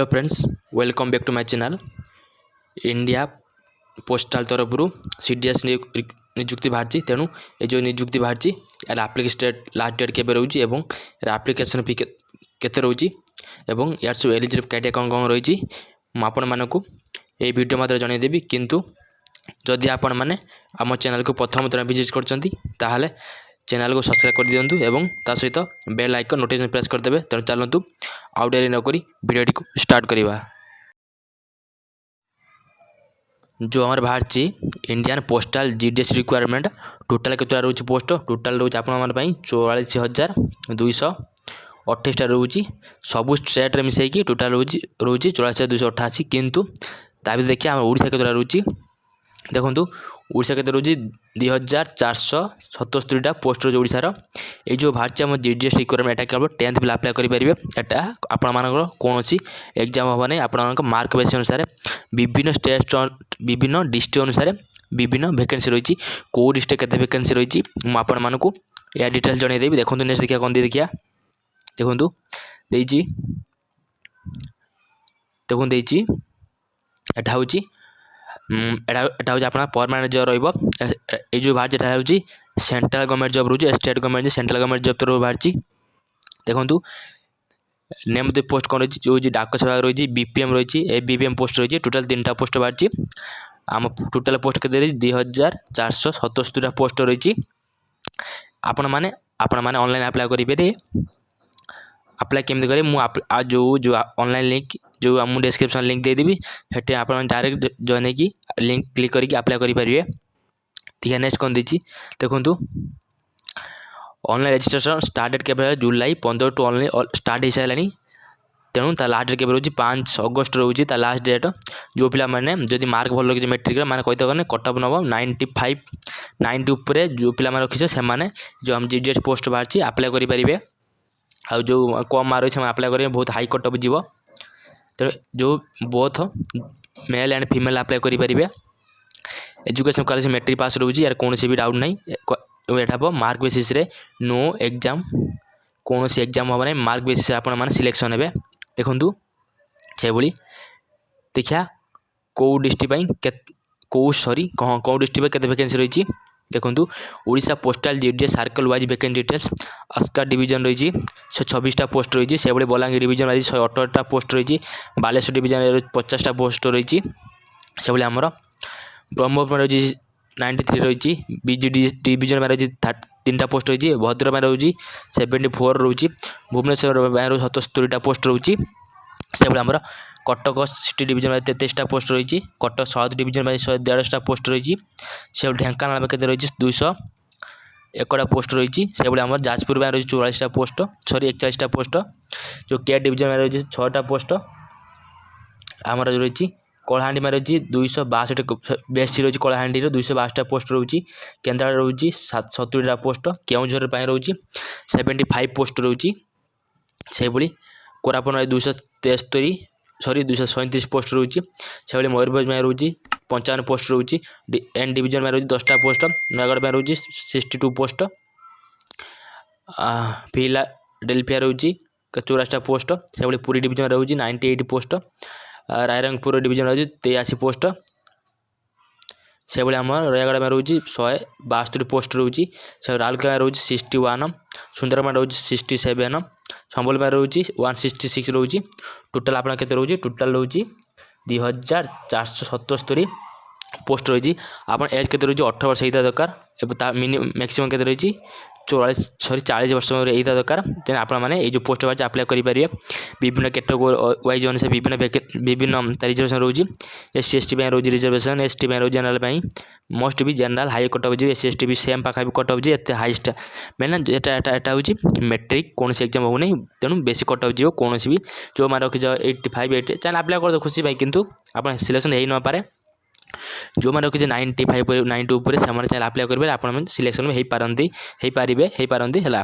Hello friends, welcome back to my channel. India postal तरफ CDS निजुक्ति बाहरी तेणु ये जो निजुक्ति बाहरी यार आप्लिकेशन लास्ट डेट केबे रोची एवं यार आप्लिकेशन फी केते रोची एवं यार सब एलिजिबल क्राइटेरिया कौन कौन रही आपण मानक ये वीडियो मात्र जनईदेवी। किंतु जदि आपण मैंने आम चैनल को प्रथम थर विजिट करछंती ताहले चैनल को सब्सक्राइब कर दिंतु एवं ता सहित बेल आइकन नोटिफिकेशन प्रेस करदेवे। तेणु चलतु आउ डेरी नक वीडियो को स्टार्ट करवा। जो हमारे बाहर Indian postal GDS requirement total केतटा रोच पोस्ट टोटाल रोच आपण 44,228 रोच सबू स्टेट मिसेकी टोटाल रोच 44,288। किंतु ता देखिए आम ओडिशा केतटा रोच देखो ओडिशा के रोज 2,477 पोस्ट रोज ओडिशार ये जो बाहर आम जीडीएस रिक्वायरमेंट एटा केवल 10th पिला अप्लाई करेंगे। एटा आपण मानकर कौन एग्जाम हम नहीं आपण मार्क बेस अनुसार विभिन्न स्टेट विभिन्न डिस्ट्रिक्ट अनुसार विभिन्न वैकेंसी रही कौ डिस्ट्रिक्ट केते वैकेंसी रही मुझे मानक या डिटेल्स जनईदेवी। देखो नेक्स्ट देखिए कौन देखिए देखो देखो एटा हूँ एटा हूँ अपना परमानेंट जॉब रही जो बाहर हूँ सेंट्रल गवर्नमेंट जॉब रोचे state government central government job तो बाहर देखो नेम द पोस्ट कौन रही जो डाक सेवा रही बीपीएम रही ए बीपीएम पोस्ट रही टोटाल 3टा पोस्ट बाहर आम टोटाल पोस्ट के 2,477 पोस्ट रही आपण मैंने ऑनलाइन अप्लाई करेंगे। अप्लाई केमती करें मुझे जो ऑनलाइन लिंक जो मुझे डिस्क्रिप्शन लिंक देदेवी हेटे आप डायरेक्ट जॉइन की लिंक क्लिक करके अप्लाई करेंगे। ठीक है नेक्स्ट कौन देती देखो ऑनलाइन रजिस्ट्रेशन स्टार्ट डेट के जुलाई 15 टू ऑनलाइन स्टार्ट हो सारे तेणु लास्ट डेट के रोज 5 अगस्त रोज लास्ट डेट जो पिला माने जदि मार्क भल रखी मेट्रिक मैंने कहते कटअप नब 90 उपरे जो पिला रखी से जो हम जीडीएस पोस्ट बाहर अप्लाई करेंगे। आ जो कम मार्क अच्छे अप्लाई करेंगे बहुत हाई कटअप जीव तेणु जो both male and female apply करेंगे। एजुकेशन क्वालिफिकेशन मैट्रिक पास रोचे यार कौन भी डाउट नहीं एटा मार्क बेसिस रे नो एग्जाम कौन एग्जाम हम नहीं मार्क बेसिस आप सिलेक्शन हे। देखु से देखा कौ डिस्ट्रिक्ट कौ डिस्ट्रिक्ट केते वैकेंसी रही देखो Odisha postal GDS circle wise vacancy details Aska division रही 126टा पोस्ट रही से बलांगीर डिवीजन रही 118टा पोस्ट रही बालेश्वर डिवीजन 50टा पोस्ट रही से आमर ब्रह्मपुर रही 93 रही बीजी डिवीजन में रही 3टा पोस्ट रही भद्रक में रही 74 रही भुवनेश्वर में 77टा पोस्ट रही से आमर कटक सिटी डिवीजन में 33टा पोस्ट रही कटक साउथ डिवीजन में 150टा पोस्ट रही से ढेंकानाल में केते रही 201टा पोस्ट रही से आम जाजपुर में रही 44टा पोस्ट 41टा पोस्ट जो के डिवीजन में रही 6टा पोस्ट आमर रही कलाहांडी में रही 262 बेसी रही कलाहांडी 262टा पोस्ट रही केन्द्रा रही 70टा पोस्ट केउझर रही 75 पोस्ट रही से कोरापुट में 237 पोस्ट रही से मयूरभंज में रही 55 पोस्ट रही एन डिवीजन में रही 10टा पोस्ट नयगढ़ में रही 62 पोस्ट फिलाडेल्फिया रही 84टा पोस्ट से पुरी डिवीजन में रही 98 पोस्ट रायरंगपुर डिवीजन रही 83 पोस्ट से आम रयागढ़ में रही 162 पोस्ट रही से राउरकेला में रही 61 सुंदरगढ़ में रही 67 संबल में रही 166 रही टोटाल आप रही टोटाल रही 2,477 पोस्ट रही आप एज के रही 18 वर्ष होता दरकार मैक्सिमम के रही 40 वर्ष होता दरकार तेना आपने ये जो पोस्ट बाहर अप्लाई करेंगे। विभिन्न कैटेगोरी वाइज अनुसार विभिन्न रिजर्वेशन रोज SC ST रोज रिजर्वेशन ST रोज जनरल मोस्ट भी जनरल हाई कटअप जी SC ST भी सेम पाखा भी कटअप जी एत हाइस्ट मैंने एटा हूँ मेट्रिक कौन एग्जाम हो नहीं तेणु बेसी कटअप जी कौन भी जो मैं रखी 85 80 चाहे अप्लाई कर खुशी भाई किंतु आप सिलेक्शन हो न पारे जो मैंने रखी 95 90 उपर से चाहे अप्लाई करेंगे आप सिलेक्शन हो पारती है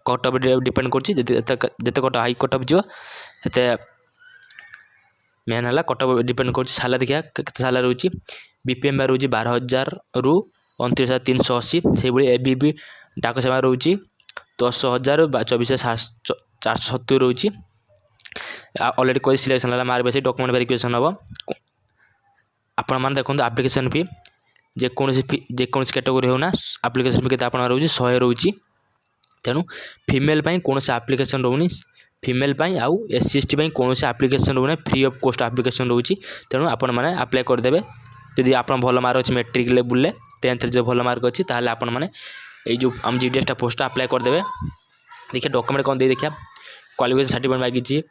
कटअप डिपेंड करते कट हाई कटअप जो मेन है कटअप डिपेंड कर साला देखिए साला रोचे बीपीएम में रोचे 12,000 रु 29,380 से एबीबी डाक सेवा रोचे 10,000 24,470 रोचे अलरेडी कोई सिलेक्शन है मार्क बेस डॉक्यूमेंट वेरिफिकेशन हम आपण मैंने देखो एप्लिकेशन फी जेकोसी कैटेगोरी होना एप्लिकेशन फी के रोचे 100 रोचे तेणु फीमेल कौन से एप्लिकेशन रोनी फीमेल आउ SC ST कौन से एप्लिकेशन रोना फ्री ऑफ कॉस्ट एप्लिकेशन रोचे तेणु आपण मैंने अप्लाई करदे जदि आप भल मार्क अच्छे मेट्रिक लेवल 10th जो भल मार्क अच्छी ताहले आपण मैंने जो आम GDS पोस्ट अप्लाई करदे देखिए डॉक्यूमेंट कौन दे देखिए क्वालिफिकेशन सर्टिफिकेट मागिची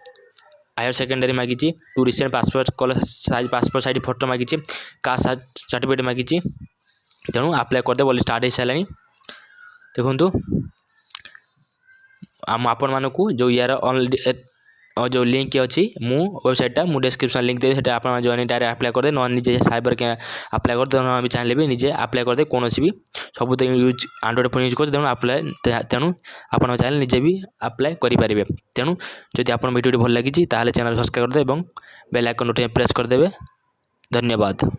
हायर सेकेंडरी मागिची 2 recent passport colour size passport size photo मागिची कास्ट सर्टिफिकेट मागिची तेणु अप्लाई करदे बोली स्टार्ट हो सारे देखु आपण मानक जो यार जो लिंक अच्छी मु वेबसाइटा मु डिस्क्रिप्शन लिंक देवी से आप जॉइन डायरेक्ट अप्लाई करदे न निजे साइबर के अप्लाई करदे भी चाहिए भी निजे अप्लाई करदे कौन भी सब तो यूज एंड्रॉइड फोन यूज कर तेणु अप्लाई तेणु आप चाहिए निजे भी अप्लाई करेंगे तेणु जदि आप वीडियो भल लगी चैनल सब्सक्राइब करदे बेल आइकन प्रेस करदे धन्यवाद।